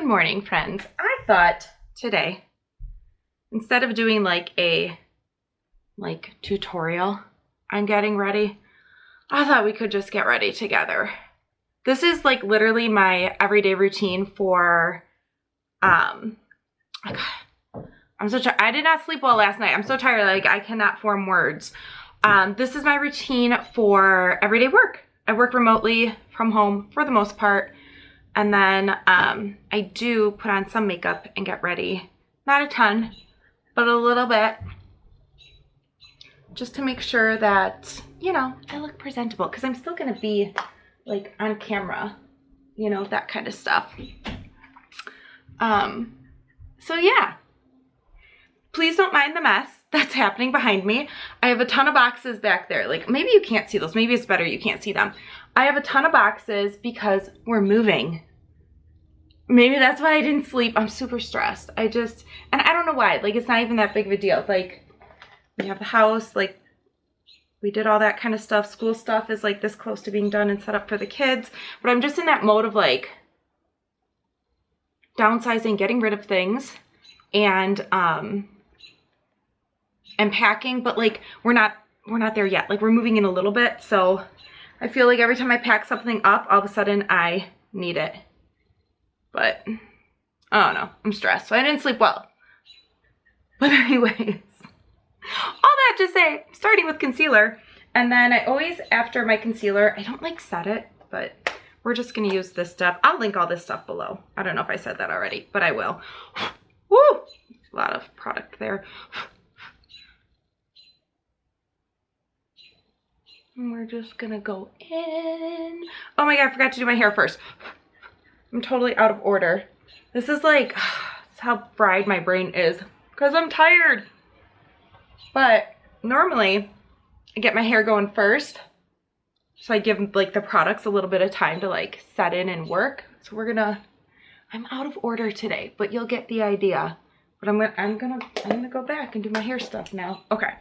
morning, friends. I thought today, instead of doing like a tutorial on getting ready, I thought we could just get ready together. This is like literally my everyday routine for I'm so tired. I did not sleep well last night. I'm so tired, like I cannot form words. This is my routine for everyday work. I work remotely from home for the most part. And then I do put on some makeup and get ready. Not a ton, but a little bit. Just to make sure that, you know, I look presentable. Because I'm still going to be like on camera. You know, that kind of stuff. So yeah. Please don't mind the mess that's happening behind me. I have a ton of boxes back there. Like, maybe you can't see those. Maybe it's better you can't see them. I have a ton of boxes because we're moving. Maybe that's why I didn't sleep. I'm super stressed. And I don't know why. Like, it's not even that big of a deal. Like, we have the house. Like, we did all that kind of stuff. School stuff is, like, this close to being done and set up for the kids. But I'm just in that mode of, like, downsizing, getting rid of things, and packing. But, like, we're not there yet. Like, we're moving in a little bit. So I feel like every time I pack something up, all of a sudden I need it. But I don't know. I'm stressed. So I didn't sleep well. But anyways, all that to say, I'm starting with concealer. And then I always, after my concealer, I don't like set it, but we're just going to use this stuff. I'll link all this stuff below. I don't know if I said that already, but I will. Woo! A lot of product there. And we're just going to go in. Oh my God, I forgot to do my hair first. I'm totally out of order. This is like, that's how fried my brain is because I'm tired. But normally I get my hair going first. So I give like the products a little bit of time to like set in and work. So I'm out of order today, but you'll get the idea. But I'm gonna go back and do my hair stuff now. Okay.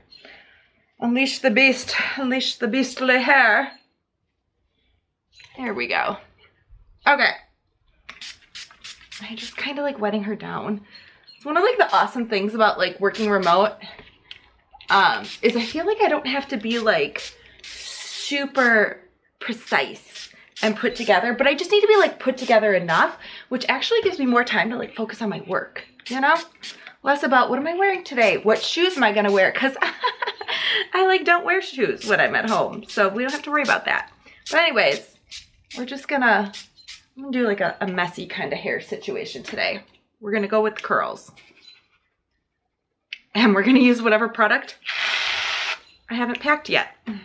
Unleash the beast. Unleash the beastly hair. There we go. Okay. I just kind of like wetting her down. It's one of like the awesome things about like working remote is I feel like I don't have to be like super precise and put together, but I just need to be like put together enough, which actually gives me more time to like focus on my work, you know? Less about what am I wearing today? What shoes am I gonna wear? Because I like don't wear shoes when I'm at home, so we don't have to worry about that. But anyways, we're just I'm gonna do like a messy kind of hair situation today. We're gonna go with curls. And we're gonna use whatever product I haven't packed yet. I'm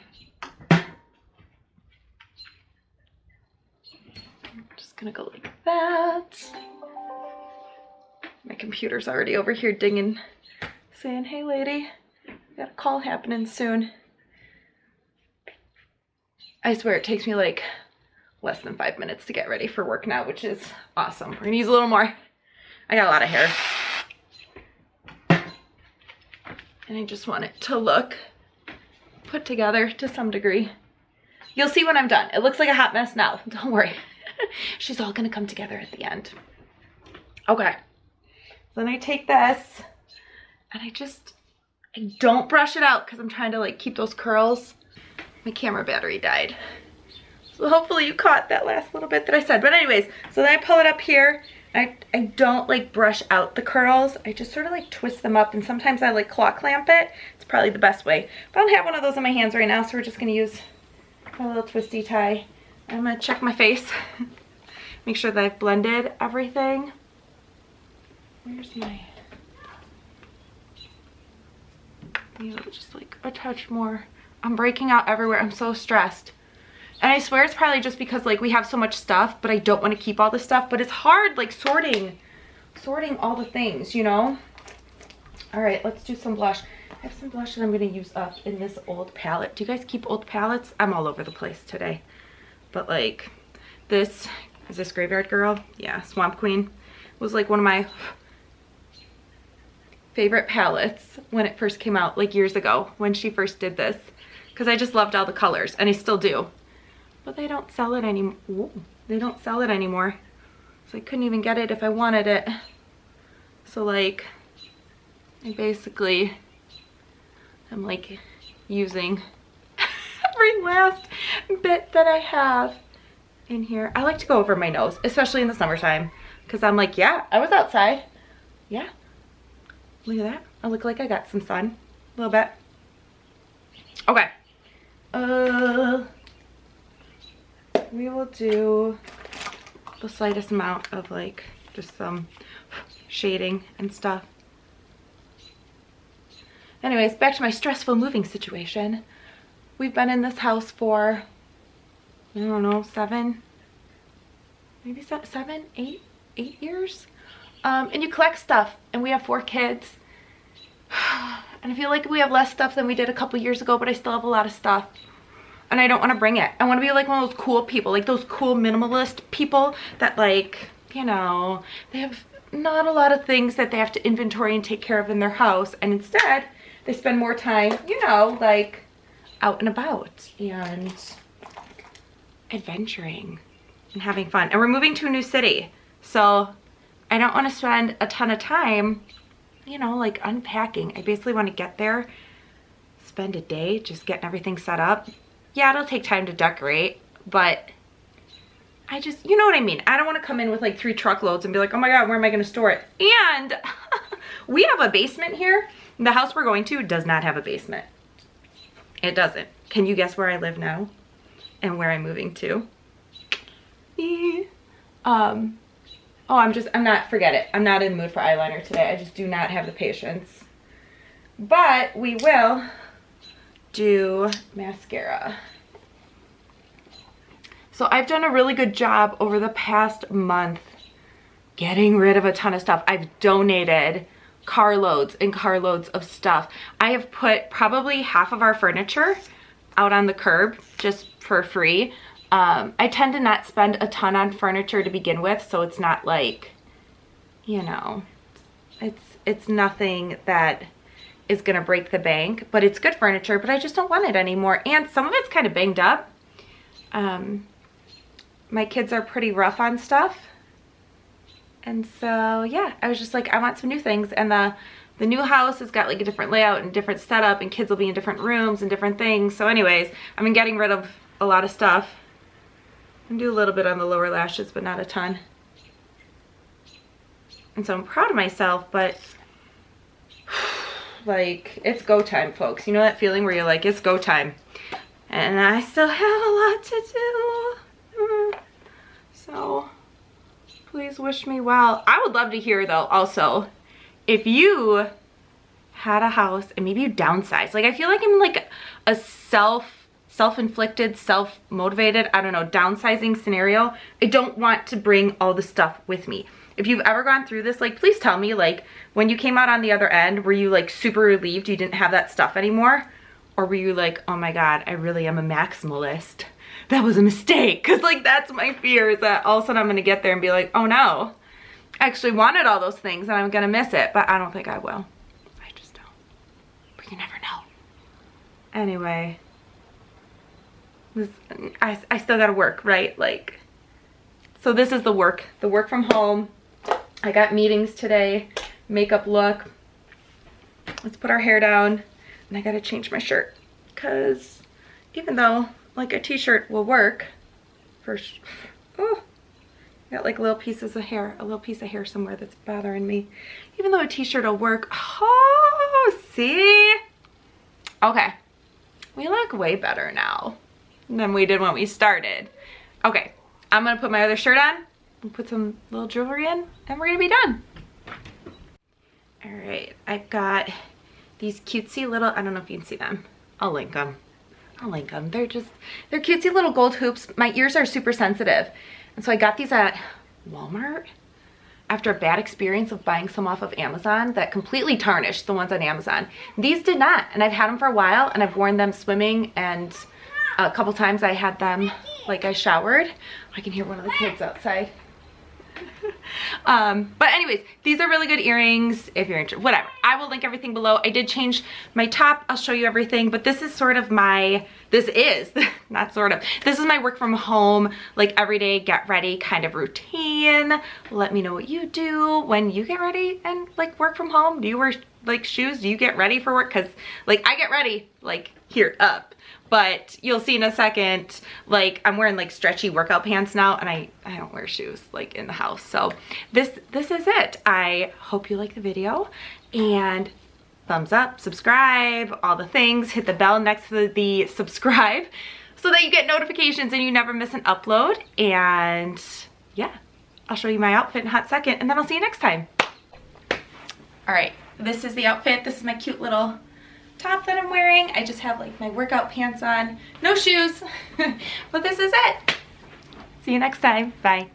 just gonna go like that. My computer's already over here dinging, saying, hey lady, got a call happening soon. I swear it takes me like less than 5 minutes to get ready for work now, which is awesome. We're gonna use a little more. I got a lot of hair. And I just want it to look put together to some degree. You'll see when I'm done. It looks like a hot mess now. Don't worry. She's all gonna come together at the end. Okay. So then I take this and I don't brush it out because I'm trying to like keep those curls. My camera battery died. So hopefully you caught that last little bit that I said. But anyways, so then I pull it up here. I don't like brush out the curls. I just sort of like twist them up, and sometimes I like claw clamp it. It's probably the best way. But I don't have one of those in my hands right now, so we're just gonna use a little twisty tie. I'm gonna check my face. Make sure that I've blended everything. Where's my... just like a touch more. I'm breaking out everywhere. I'm so stressed. And I swear it's probably just because like we have so much stuff, but I don't want to keep all the stuff. But it's hard like sorting all the things, you know? All right, let's do some blush. I have some blush that I'm going to use up in this old palette. Do you guys keep old palettes? I'm all over the place today. But like this, is this Graveyard Girl? Yeah, Swamp Queen was like one of my favorite palettes when it first came out, like years ago when she first did this. Because I just loved all the colors, and I still do. But they don't sell it anymore. They don't sell it anymore. So I couldn't even get it if I wanted it. So like, I basically am like using every last bit that I have in here. I like to go over my nose, especially in the summertime, because I'm like, yeah, I was outside. Yeah, look at that. I look like I got some sun, a little bit. Okay. We will do the slightest amount of like just some shading and stuff. Anyways, back to my stressful moving situation. We've been in this house for, I don't know, 7, 8 years. And you collect stuff, and we have 4 kids. And I feel like we have less stuff than we did a couple years ago, but I still have a lot of stuff. And I don't want to bring it. I want to be like one of those cool people, like those cool minimalist people that, like, you know, they have not a lot of things that they have to inventory and take care of in their house. And instead, they spend more time, you know, like out and about and adventuring and having fun. And we're moving to a new city. So I don't want to spend a ton of time, you know, like unpacking. I basically want to get there, spend a day just getting everything set up. Yeah, it'll take time to decorate, but I just, you know what I mean? I don't want to come in with like 3 truckloads and be like, oh my God, where am I going to store it? And we have a basement here. The house we're going to does not have a basement. It doesn't. Can you guess where I live now and where I'm moving to? I'm not, forget it. I'm not in the mood for eyeliner today. I just do not have the patience. But we will do mascara. So I've done a really good job over the past month getting rid of a ton of stuff. I've donated carloads and carloads of stuff. I have put probably half of our furniture out on the curb just for free. I tend to not spend a ton on furniture to begin with, so it's not like, you know, it's nothing that is gonna break the bank, but it's good furniture, but I just don't want it anymore. And some of it's kind of banged up. My kids are pretty rough on stuff. And so, yeah, I was just like, I want some new things. And the new house has got like a different layout and different setup, and kids will be in different rooms and different things. So anyways, I've been getting rid of a lot of stuff. I do a little bit on the lower lashes, but not a ton. And so I'm proud of myself, but like, it's go time, folks. You know that feeling where you're like, it's go time. And I still have a lot to do. So please wish me well. I would love to hear though, also, if you had a house and maybe you downsized. Like, I feel like I'm like a self-inflicted, self-motivated, I don't know, downsizing scenario. I don't want to bring all the stuff with me. If you've ever gone through this, like, please tell me, like, when you came out on the other end, were you like super relieved you didn't have that stuff anymore? Or were you like, oh my God, I really am a maximalist. That was a mistake. Cause like, that's my fear, is that all of a sudden I'm gonna get there and be like, oh no, I actually wanted all those things and I'm gonna miss it. But I don't think I will. I just don't. But you never know. Anyway, I still gotta work, right? Like, so this is the work from home. I got meetings today, makeup look. Let's put our hair down, and I gotta change my shirt, because even though like a t-shirt will work first, oh, got like little pieces of hair, a little piece of hair somewhere that's bothering me. Even though a t-shirt will work, oh, see? Okay, we look way better now than we did when we started. Okay, I'm gonna put my other shirt on and put some little jewelry in, and we're gonna be done. All right, I've got these cutesy little, I don't know if you can see them. I'll link them. They're cutesy little gold hoops. My ears are super sensitive. And so I got these at Walmart after a bad experience of buying some off of Amazon that completely tarnished the ones on Amazon. These did not, and I've had them for a while, and I've worn them swimming, and a couple times I had them, like I showered. I can hear one of the kids outside. But anyways, these are really good earrings if you're interested. Whatever, I will link everything below. I did change my top. I'll show you everything, but this is sort of my, this is not sort of, this is my work from home, like everyday get ready kind of routine. routine. Let me know what you do when you get ready and like work from home. Do you wear like shoes? Do you get ready for work? Cause like I get ready like here up, but you'll see in a second, like I'm wearing like stretchy workout pants now, and I don't wear shoes like in the house. So this is it. I hope you like the video, and thumbs up, subscribe, all the things. Hit the bell next to the subscribe so that you get notifications and you never miss an upload. And yeah, I'll show you my outfit in a hot second, and then I'll see you next time. All right, this is the outfit. This is my cute little top that I'm wearing. I just have like my workout pants on, no shoes, but this is it. See you next time. Bye.